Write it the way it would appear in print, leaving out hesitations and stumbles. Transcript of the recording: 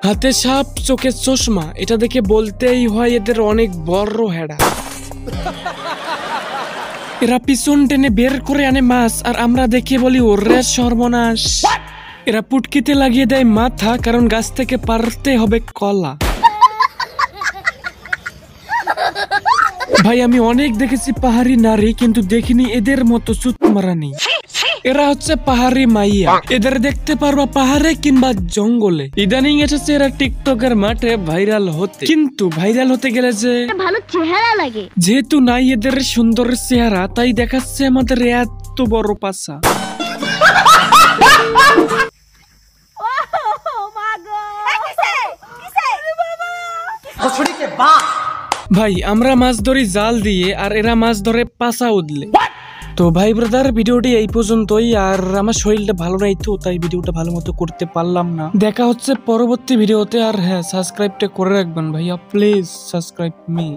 হাতে সাপ, চোখে চশমা, এটা দেখে বলতেই হয় এদের অনেক বড় হেডা। এরা পিছন টেনে বের করে আনে মাছ, আর আমরা দেখে বলি ওরে সর্বনাশ। এরা পুটকিতে লাগিয়ে দেয় মাথা, কারণ গাছ থেকে পারতে হবে কলা। ভাই আমি অনেক দেখেছি পাহাড়ি নারী, কিন্তু দেখিনি এদের মতো চুতমারানি। এরা হচ্ছে পাহাড়ি মাইয়া, এদের দেখতে পারবা পাহাড়ে কিংবা জঙ্গলে। ইদানিং এসেছে এরা টিকটকের মাঠে ভাইরাল হতে, কিন্তু ভাইরাল হতে গেলে যে ভালো চেহারা লাগে, যেহেতু নাই এদের সুন্দর চেহারা, তাই দেখাচ্ছে আমাদের এত বড় পাছা। ভাই আমরা মাছ ধরি জাল দিয়ে, আর এরা মাছ ধরে পাছা উদলে। তো ভাই ব্রাদার, ভিডিওটি এই পর্যন্তই। আর আমার শরীরটা ভালো নাই, তো তাই ভিডিওটা ভালো মতো করতে পারলাম না। দেখা হচ্ছে পরবর্তী ভিডিওতে। আর হ্যাঁ, সাবস্ক্রাইবটা করে রাখবেন ভাইয়া, প্লিজ সাবস্ক্রাইব মি।